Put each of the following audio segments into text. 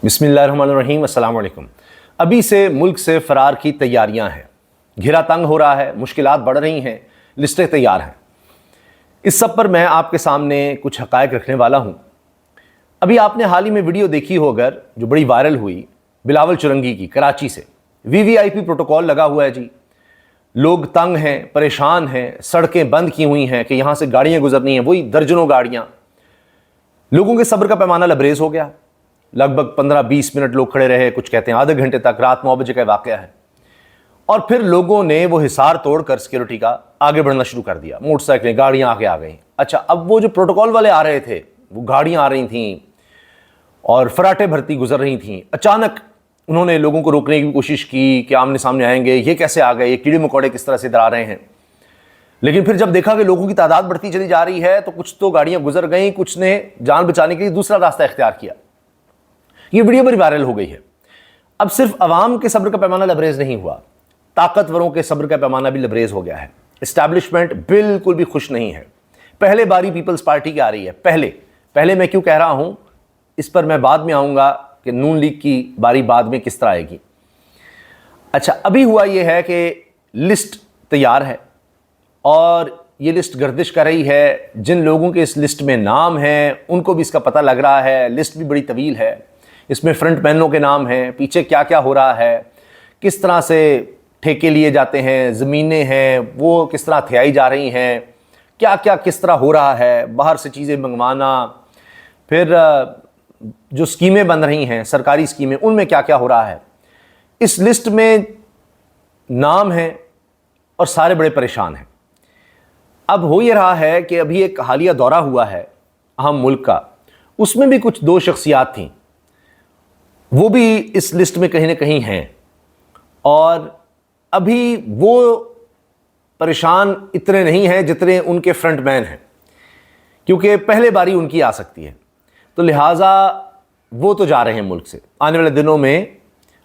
बिस्मिल्लाहिर्रहमानिर्रहीम, अस्सलाम वालेकुम। अभी से मुल्क से फ़रार की तैयारियां हैं। घिरा तंग हो रहा है, मुश्किलात बढ़ रही हैं, लिस्टें तैयार हैं। इस सब पर मैं आपके सामने कुछ हक़ाइक़ रखने वाला हूँ। अभी आपने हाल ही में वीडियो देखी हो अगर, जो बड़ी वायरल हुई, बिलावल चुरंगी की, कराची से। वीवीआईपी प्रोटोकॉल लगा हुआ है जी। लोग तंग हैं, परेशान हैं, सड़कें बंद की हुई हैं कि यहाँ से गाड़ियाँ गुजरनी हैं, वही दर्जनों गाड़ियाँ। लोगों के सब्र का पैमाना लबरेज हो गया। लगभग 15-20 मिनट लोग खड़े रहे, कुछ कहते हैं आधे घंटे तक। रात 9 बजे का वाक़या है। और फिर लोगों ने वो हिसार तोड़कर सिक्योरिटी का आगे बढ़ना शुरू कर दिया। मोटरसाइकिलें, गाड़ियां आगे आ गई। अच्छा, अब वो जो प्रोटोकॉल वाले आ रहे थे, वो गाड़ियां आ रही थीं और फराटे भरती गुजर रही थीं। अचानक उन्होंने लोगों को रोकने की कोशिश की कि आमने सामने आएंगे, ये कैसे आ गए, ये कीड़े मकोड़े किस तरह से इधर आ रहे हैं। लेकिन फिर जब देखा कि लोगों की तादाद बढ़ती चली जा रही है, तो कुछ तो गाड़ियां गुजर गई, कुछ ने जान बचाने के लिए दूसरा रास्ता इख्तियार किया। ये वीडियो बड़ी वायरल हो गई है। अब सिर्फ अवाम के सब्र का पैमाना लबरेज नहीं हुआ, ताकतवरों के सब्र का पैमाना भी लबरेज हो गया है। एस्टैब्लिशमेंट बिल्कुल भी खुश नहीं है। पहले बारी पीपल्स पार्टी की आ रही है। पहले मैं क्यों कह रहा हूं, इस पर मैं बाद में आऊंगा कि नून लीग की बारी बाद में किस तरह आएगी। अच्छा, अभी हुआ यह है कि लिस्ट तैयार है और ये लिस्ट गर्दिश कर रही है। जिन लोगों के इस लिस्ट में नाम हैं उनको भी इसका पता लग रहा है। लिस्ट भी बड़ी तवील है। इसमें फ्रंट मैनों के नाम हैं, पीछे क्या क्या हो रहा है, किस तरह से ठेके लिए जाते हैं, ज़मीनें हैं वो किस तरह हथियाई जा रही हैं, क्या क्या किस तरह हो रहा है, बाहर से चीज़ें मंगवाना, फिर जो स्कीमें बन रही हैं, सरकारी स्कीमें, उनमें क्या क्या हो रहा है। इस लिस्ट में नाम हैं और सारे बड़े परेशान हैं। अब हो ये रहा है कि अभी एक हालिया दौरा हुआ है अहम मुल्क का, उसमें भी कुछ दो शख्सियात थीं, वो भी इस लिस्ट में कहीं ना कहीं हैं। और अभी वो परेशान इतने नहीं हैं जितने उनके फ्रंट मैन हैं, क्योंकि पहले बारी उनकी आ सकती है। तो लिहाजा वो तो जा रहे हैं मुल्क से। आने वाले दिनों में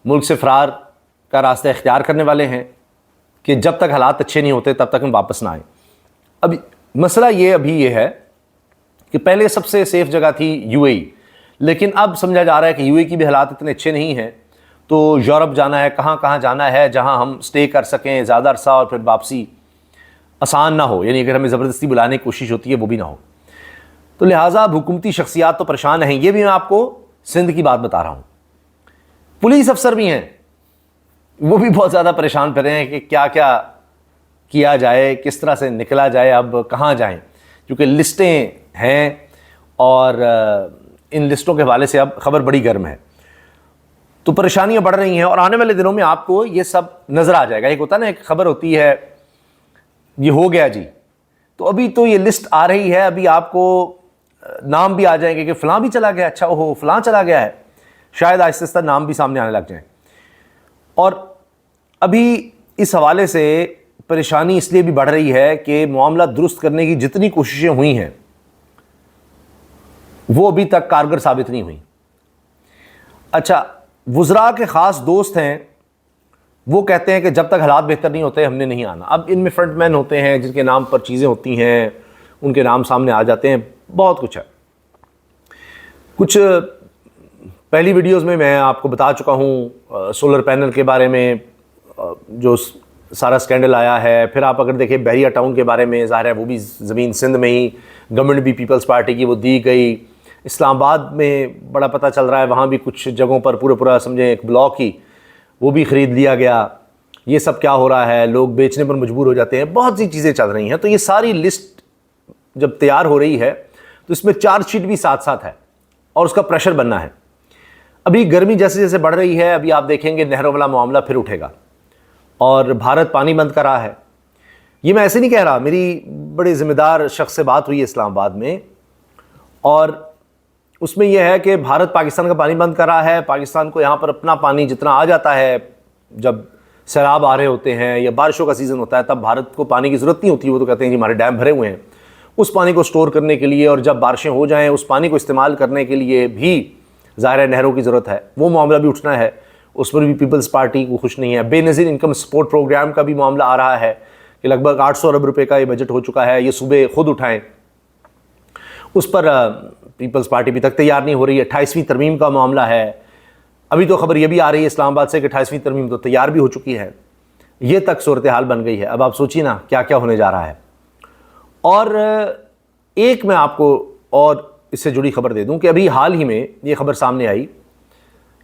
मुल्क से फ़रार का रास्ता इख्तियार करने वाले हैं कि जब तक हालात अच्छे नहीं होते तब तक हम वापस ना आए। अभी मसला ये है कि पहले सबसे सेफ़ जगह थी यूएई, लेकिन अब समझा जा रहा है कि यूएई की भी हालात इतने अच्छे नहीं हैं, तो यूरोप जाना है, कहाँ जाना है जहाँ हम स्टे कर सकें ज़्यादा अरसा और फिर वापसी आसान ना हो, यानी अगर हमें ज़बरदस्ती बुलाने की कोशिश होती है वो भी ना हो। तो लिहाजा हुकूमती शख्सियात तो परेशान हैं। ये भी मैं आपको सिंध की बात बता रहा हूँ। पुलिस अफसर भी हैं, वो भी बहुत ज़्यादा परेशान कर रहे हैं कि क्या क्या किया जाए, किस तरह से निकला जाए, अब कहाँ जाएं, क्योंकि लिस्टें हैं और इन लिस्टों के हवाले से अब खबर बड़ी गर्म है। तो परेशानियां बढ़ रही हैं और आने वाले दिनों में आपको ये सब नज़र आ जाएगा। एक होता है ना, एक खबर होती है ये हो गया जी, तो अभी तो ये लिस्ट आ रही है, अभी आपको नाम भी आ जाएंगे कि फ़लाँ भी चला गया, अच्छा ओहो फ़लाँ चला गया है, शायद आहिस्ता आहिस्ता नाम भी सामने आने लग जाएं। और अभी इस हवाले से परेशानी इसलिए भी बढ़ रही है कि मामला दुरुस्त करने की जितनी कोशिशें हुई हैं वो अभी तक कारगर साबित नहीं हुई। अच्छा, वुज़रा के ख़ास दोस्त हैं, वो कहते हैं कि जब तक हालात बेहतर नहीं होते हमने नहीं आना। अब इनमें फ्रंटमैन होते हैं जिनके नाम पर चीज़ें होती हैं, उनके नाम सामने आ जाते हैं, बहुत कुछ है। कुछ पहली वीडियोस में मैं आपको बता चुका हूँ सोलर पैनल के बारे में, जो सारा स्कैंडल आया है। फिर आप अगर देखें बहरिया टाउन के बारे में, ज़ाहिर है वो भी ज़मीन सिंध में ही, गवर्नमेंट भी पीपल्स पार्टी की वो दी गई। इस्लामाबाद में बड़ा पता चल रहा है, वहाँ भी कुछ जगहों पर पूरा समझें एक ब्लॉक ही वो भी ख़रीद लिया गया। ये सब क्या हो रहा है, लोग बेचने पर मजबूर हो जाते हैं, बहुत सी चीज़ें चल रही हैं। तो ये सारी लिस्ट जब तैयार हो रही है तो इसमें चार्जशीट भी साथ साथ है और उसका प्रेशर बनना है। अभी गर्मी जैसे जैसे बढ़ रही है, अभी आप देखेंगे नहरों वाला मामला फिर उठेगा और भारत पानी बंद कर रहा है। ये मैं ऐसे नहीं कह रहा, मेरी बड़े ज़िम्मेदार शख्स से बात हुई है इस्लामाबाद में, और उसमें यह है कि भारत पाकिस्तान का पानी बंद कर रहा है। पाकिस्तान को यहाँ पर अपना पानी जितना आ जाता है, जब सैलाब आ रहे होते हैं या बारिशों का सीज़न होता है, तब भारत को पानी की ज़रूरत नहीं होती। वो तो कहते हैं कि हमारे डैम भरे हुए हैं, उस पानी को स्टोर करने के लिए और जब बारिशें हो जाएँ उस पानी को इस्तेमाल करने के लिए भी ज़ाहिर है नहरों की ज़रूरत है। वो मामला भी उठना है, उस पर भी पीपल्स पार्टी को खुश नहीं है। बेनज़ीर इनकम सपोर्ट प्रोग्राम का भी मामला आ रहा है कि लगभग 800 अरब रुपये का ये बजट हो चुका है, ये सूबे खुद उठाएँ। उस पर पीपल्स पार्टी अभी तक तैयार नहीं हो रही है। 28वीं तरमीम का मामला है, अभी तो खबर ये भी आ रही है इस्लामाबाद से कि 28वीं तरमीम तो तैयार भी हो चुकी है। ये तक सूरत हाल बन गई है। अब आप सोचिए ना क्या क्या होने जा रहा है। और एक मैं आपको और इससे जुड़ी खबर दे दूं कि अभी हाल ही में ये खबर सामने आई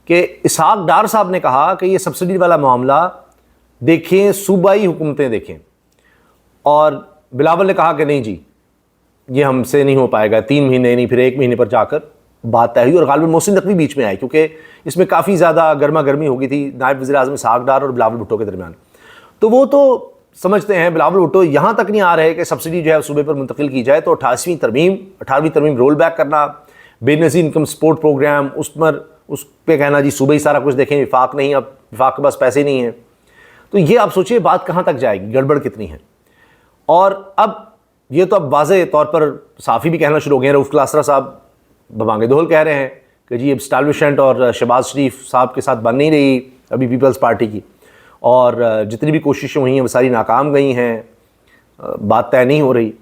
कि इसहाक डार साहब ने कहा कि ये सब्सिडी वाला मामला देखें, सूबाई हुकूमतें देखें। और बिलावल ने कहा कि नहीं जी, ये हमसे नहीं हो पाएगा, 3 महीने नहीं, फिर 1 महीने पर जाकर बात तय हुई और गालिबन मोहसिन नकवी बीच में आए, क्योंकि इसमें काफ़ी ज़्यादा गर्मा गर्मी हो गई थी नायब वज़ीर आज़म इसहाक डार और बिलावल भुट्टो के दरमियान। तो वो तो समझते हैं, बिलावल भुट्टो यहाँ तक नहीं आ रहे कि सब्सिडी जो है सूबे पर मुंतकिल की जाए। तो 18वीं तरमीम रोल बैक करना, बेनज़ीर इनकम सपोर्ट प्रोग्राम, उस पर कहना जी सूबे ही सारा कुछ देखें, विफाक नहीं, अब विफाक के पास पैसे नहीं हैं। तो ये आप सोचिए बात कहाँ तक जाएगी, गड़बड़ कितनी है। और अब ये तो अब वाज़े तौर पर साफ़ी भी कहना शुरू हो गए हैं। रऊफ़ क्लासरा साहब बबांगे दोहल कह रहे हैं कि जी एस्टैब्लिशमेंट और शहबाज शरीफ साहब के साथ बन नहीं रही अभी पीपल्स पार्टी की, और जितनी भी कोशिशें हुई हैं वो सारी नाकाम गई हैं, बात तय नहीं हो रही।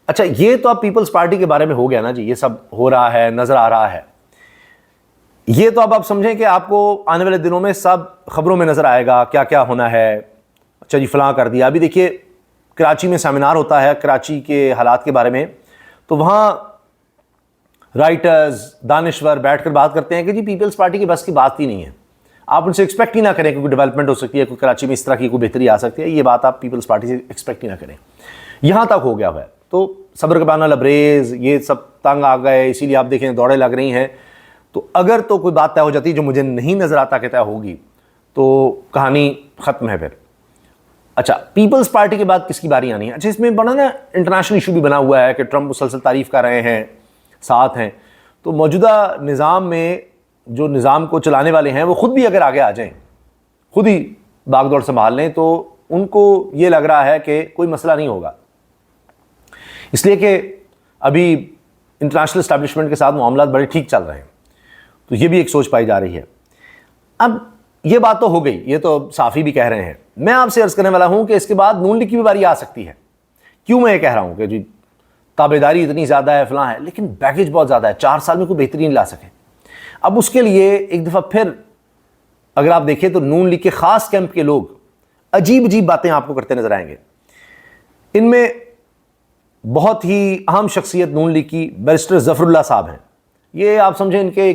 अच्छा, ये तो अब पीपल्स पार्टी के बारे में हो गया ना जी, ये सब हो रहा है, नज़र आ रहा है। ये तो अब आप समझें कि आपको आने वाले दिनों में सब खबरों में नज़र आएगा क्या क्या होना है। अच्छा जी फलां कर दिया। अभी देखिए कराची में सेमिनार होता है कराची के हालात के बारे में, तो वहाँ राइटर्स, दानिश्वर बैठकर बात करते हैं कि जी पीपल्स पार्टी की बस की बात ही नहीं है। आप उनसे एक्सपेक्ट ही ना करें कि कोई डेवलपमेंट हो सकती है, कोई कराची में इस तरह की कोई बेहतरी आ सकती है, ये बात आप पीपल्स पार्टी से एक्सपेक्ट ही ना करें। यहाँ तक हो गया हुआ है। तो सब्र का पाना लबरेज, ये सब तंग आ गए, इसीलिए आप देखें दौड़े लग रही हैं। तो अगर तो कोई बात तय हो जाती है जो मुझे नहीं नज़र आता कि तय होगी, तो कहानी ख़त्म है फिर। अच्छा, पीपल्स पार्टी के बाद किसकी बारी आनी है? अच्छा, इसमें बड़ा ना इंटरनेशनल इशू भी बना हुआ है कि ट्रंप मुसलसल तारीफ़ कर रहे हैं, साथ हैं। तो मौजूदा निज़ाम में जो निज़ाम को चलाने वाले हैं वो ख़ुद भी अगर आगे आ जाएं, खुद ही बागडोर संभाल लें, तो उनको ये लग रहा है कि कोई मसला नहीं होगा। इसलिए कि अभी इंटरनेशनल इस्टेब्लिशमेंट के साथ मामला बड़े ठीक चल रहे हैं, तो ये भी एक सोच पाई जा रही है। अब ये बात तो हो गई, ये तो साफ़ी भी कह रहे हैं। मैं आपसे अर्ज़ करने वाला हूँ कि इसके बाद नून लीग की भी बारी आ सकती है। क्यों मैं ये कह रहा हूँ कि जी ताबेदारी इतनी ज़्यादा है, फलां है, लेकिन बैगेज बहुत ज़्यादा है, 4 साल में कोई बेहतरी नहीं ला सके। अब उसके लिए एक दफ़ा फिर अगर आप देखें तो नून लीग के ख़ास कैंप के लोग अजीब अजीब बातें आपको करते नजर आएंगे। इनमें बहुत ही अहम शख्सियत नून लीग की बैरिस्टर ज़फ़रुल्लाह साहब हैं। ये आप समझें इनके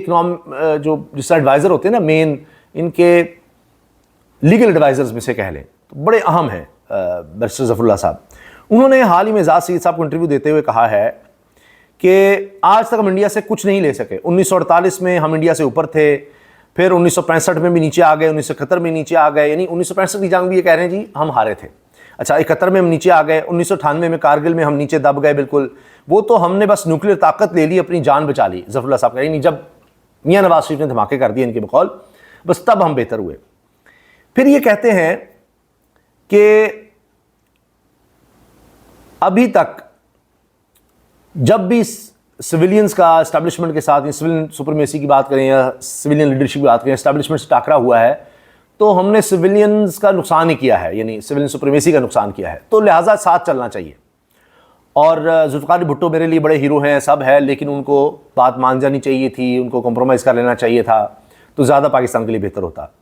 जो जिस एडवाइज़र होते हैं ना, मेन इनके लीगल एडवाइज़र्स में से कह लें, तो बड़े अहम हैं बैरिस्टर ज़फ़रुल्लाह साहब। उन्होंने हाल ही में एजाज़ सईद साहब को इंटरव्यू देते हुए कहा है कि आज तक हम इंडिया से कुछ नहीं ले सके। 1948 में हम इंडिया से ऊपर थे, फिर 1965 में भी नीचे आ गए, 1971 में नीचे आ गए, यानी 1965 की जंग भी ये कह रहे हैं जी हम हारे थे। अच्छा, 71 में हम नीचे आ गए, 1998 में कारगिल में हम नीचे दब गए बिल्कुल। वो तो हमने बस न्यूक्लियर ताकत ले ली, अपनी जान बचा ली। ज़फ़रुल्लाह साहब कह रहे हैं जब मियाँ नवाज शरीफ ने धमाके कर दिए इनके बकौल, बस तब हम बेहतर हुए। फिर ये कहते हैं कि अभी तक जब भी सिविलियंस का एस्टैब्लिशमेंट के साथ, सिविलियन सुपरमेसी की बात करें या सिविलियन लीडरशिप की बात करें, एस्टैब्लिशमेंट से टाकरा हुआ है, तो हमने सिविलियंस का नुकसान ही किया है, यानी सिविलियन सुपरमेसी का नुकसान किया है। तो लिहाजा साथ चलना चाहिए। और जुल्फ़िकार भुट्टो मेरे लिए बड़े हीरो हैं, सब है, लेकिन उनको बात मान जानी चाहिए थी, उनको कॉम्प्रोमाइज़ कर लेना चाहिए था, तो ज़्यादा पाकिस्तान के लिए बेहतर होता।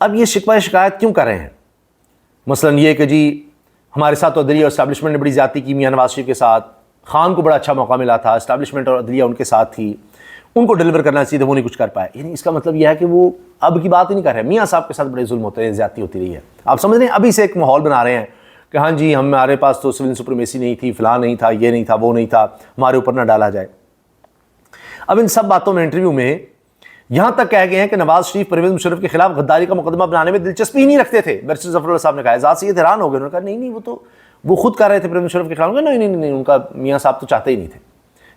अब ये शिकवा शिकायत क्यों कर रहे हैं? मसलन ये कि जी हमारे साथ तो अदलिया और एस्टैब्लिशमेंट ने बड़ी ज़्यादती की मियाँ नवाज शरीफ के साथ, खान को बड़ा अच्छा मौका मिला था, एस्टैब्लिशमेंट और अदलिया उनके साथ थी, उनको डिलीवर करना चाहिए था, वो नहीं कुछ कर पाए। यानी इसका मतलब यह है कि वो अब की बात ही नहीं कर रहे हैं। मियाँ साहब के साथ बड़े जुल्म होते हैं, ज़्यादती होती रही है। आप समझ रहे हैं? अभी से एक माहौल बना रहे हैं कि हाँ जी हमारे पास तो सिविलियन सुपरमेसी नहीं थी, फ़लाँ नहीं था, ये नहीं था, वो नहीं था, हमारे ऊपर ना डाला जाए। अब इन सब बातों में इंटरव्यू में यहाँ तक कह गए हैं कि नवाज शरीफ परवेज़ मुशर्रफ के खिलाफ गद्दारी का मुकदमा बनाने में दिलचस्पी ही नहीं रखते थे। बैरिस्टर ज़फ़रुल्लाह साहब ने कहा। एजाज़ सईद हैरान हो गए, उन्होंने कहा नहीं वो खुद कर रहे थे परवेज़ मुशर्रफ के खिलाफ। नहीं, उनका मियाँ साहब तो चाहते ही नहीं थे।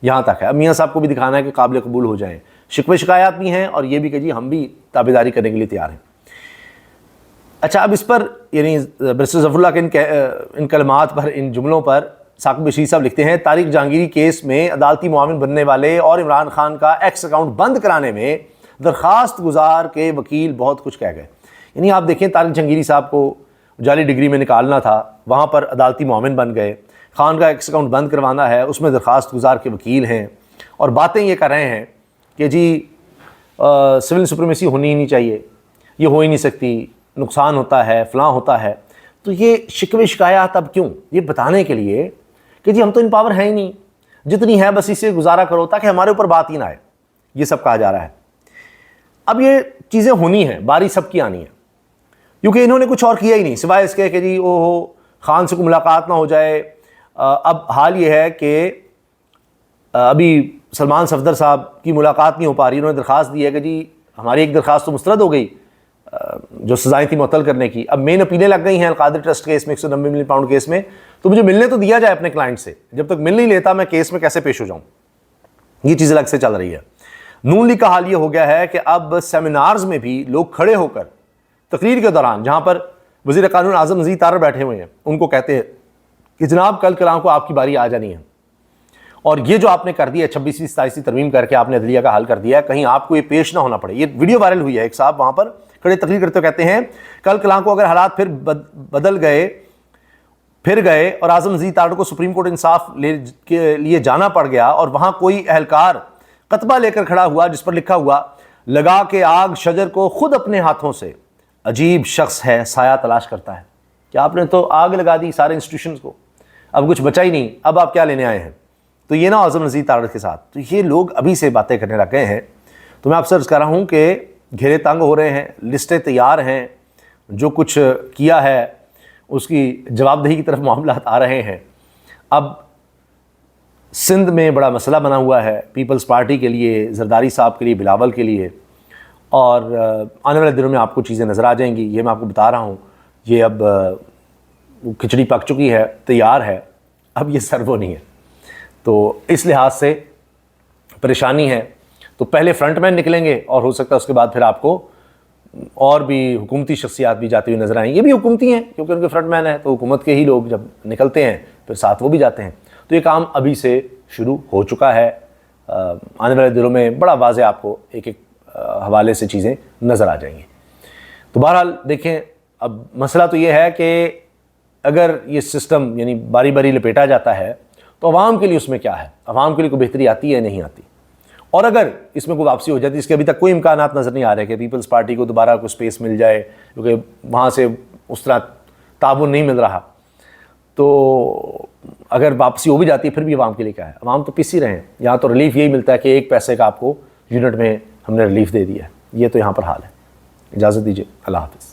यहाँ तक है। अब मियाँ साहब को भी दिखाना है कि काबिल कबूल हो जाएँ। शिकवे शिकायत भी हैं और ये भी कि जी हम भी ताबेदारी करने के लिए तैयार हैं। अच्छा, अब इस पर यानी बैरिस्टर ज़फ़रुल्लाह के इन कलमात पर, इन जुमलों पर साकिब बशीर साहब लिखते हैं, तारिक जहांगीरी केस में अदालती मुआविन बनने वाले और इमरान खान का एक्स अकाउंट बंद कराने में दरख्वास्त गुजार के वकील बहुत कुछ कह गए। यानी आप देखें, तारिक जहांगीरी साहब को जाली डिग्री में निकालना था, वहाँ पर अदालती मुआविन बन गए। खान का एक्स अकाउंट बंद करवाना है, उसमें दरख्वास्त गुजार के वकील हैं और बातें ये कर रहे हैं कि जी सिविल सुप्रीमेसी होनी ही नहीं चाहिए, ये हो ही नहीं सकती, नुकसान होता है, फलां होता है। तो ये शिकवे शिकायत अब क्यों? ये बताने के लिए कि जी हम तो इन पावर हैं ही नहीं, जितनी है बस इसे गुजारा करो ताकि हमारे ऊपर बात ही ना आए, ये सब कहा जा रहा है। अब ये चीज़ें होनी है, बारी सबकी आनी है, क्योंकि इन्होंने कुछ और किया ही नहीं सिवाय इसके कि जी ओहो खान से कोई मुलाकात ना हो जाए। अब हाल ये है कि अभी सलमान सफदर साहब की मुलाकात नहीं हो पा रही, उन्होंने दरख्वास्त दी है कि जी हमारी एक दरख्वास्त तो मुस्तरद हो गई जो सजाएं थी मुअत्तल करने की। अब मेन अपीलें लग गई हैं अलकादिर ट्रस्ट केस में, 190 मिलियन पाउंड केस में। तो मुझे मिलने तो दिया जाए अपने क्लाइंट से, जब तक मिल नहीं लेता मैं केस में कैसे पेश हो जाऊं, ये चीज़ अलग से चल रही है। नून लीग का हाल ये हो गया है कि अब सेमिनार्स में भी लोग खड़े होकर तकरीर के दौरान, जहां पर वज़ीर कानून आज़म नज़ीर तारड़ बैठे हुए हैं, उनको कहते हैं कि जनाब कल कलाम को आपकी बारी आ जानी है, और ये जो आपने कर दिया 26वीं 27वीं तरमीम करके आपने अदलिया का हल कर दिया है, कहीं आपको ये पेश ना होना पड़े। ये वीडियो वायरल हुई है, एक साहब वहां पर खड़े तकरीर करते हुए कहते हैं कल कलाम को अगर हालात फिर बदल गए फिर गए और आज़म नज़ीर तारड़ को सुप्रीम कोर्ट इंसाफ के लिए जाना पड़ गया और वहां कोई अहलकार कतबा लेकर खड़ा हुआ जिस पर लिखा हुआ लगा के आग शजर को खुद अपने हाथों से, अजीब शख्स है साया तलाश करता है। क्या आपने तो आग लगा दी सारे इंस्टीट्यूशंस को, अब कुछ बचा ही नहीं, अब आप क्या लेने आए हैं? तो ये ना आज़म नज़ीर तारड़ के साथ, तो ये लोग अभी से बातें करने लग गए हैं। तो मैं आपसे अर्ज़ कर रहा हूँ कि घेरे तंग हो रहे हैं, लिस्टें तैयार हैं, जो कुछ किया है उसकी जवाबदेही की तरफ मामला आ रहे हैं। अब सिंध में बड़ा मसला बना हुआ है पीपल्स पार्टी के लिए, जरदारी साहब के लिए, बिलावल के लिए, और आने वाले दिनों में आपको चीज़ें नज़र आ जाएंगी। ये मैं आपको बता रहा हूँ, ये अब खिचड़ी पक चुकी है, तैयार है, अब ये सर्व नहीं है। तो इस लिहाज से परेशानी है। तो पहले फ्रंटमैन निकलेंगे और हो सकता है उसके बाद फिर आपको और भी हुकूमती शख्सियात भी जाती हुई नजर आएंगी। ये भी हुकूमती हैं क्योंकि उनके फ्रंटमैन हैं, तो हुकूमत के ही लोग जब निकलते हैं फिर साथ वो भी जाते हैं। तो ये काम अभी से शुरू हो चुका है। आने वाले दिनों में बड़ा वाज़ेह आपको एक एक हवाले से चीज़ें नज़र आ जाएंगी। तो बहरहाल देखें, अब मसला तो ये है कि अगर ये सिस्टम यानी बारी बारी लपेटा जाता है तो अवाम के लिए उसमें क्या है, अवाम के लिए कोई बेहतरी आती है नहीं आती। और अगर इसमें कोई वापसी हो जाती है, इसके अभी तक कोई इम्कानात नज़र नहीं आ रहे कि पीपल्स पार्टी को दोबारा कोई स्पेस मिल जाए, क्योंकि वहाँ से उस तरह ताबुन नहीं मिल रहा। तो अगर वापसी हो भी जाती है फिर भी अवाम के लिए क्या है? अवाम तो पिस ही रहे हैं। यहाँ तो रिलीफ यही मिलता है कि 1 पैसे का आपको यूनिट में हमने रिलीफ दे दिया है। ये तो यहाँ पर हाल है। इजाज़त दीजिए, अल्लाह हाफ़िज़।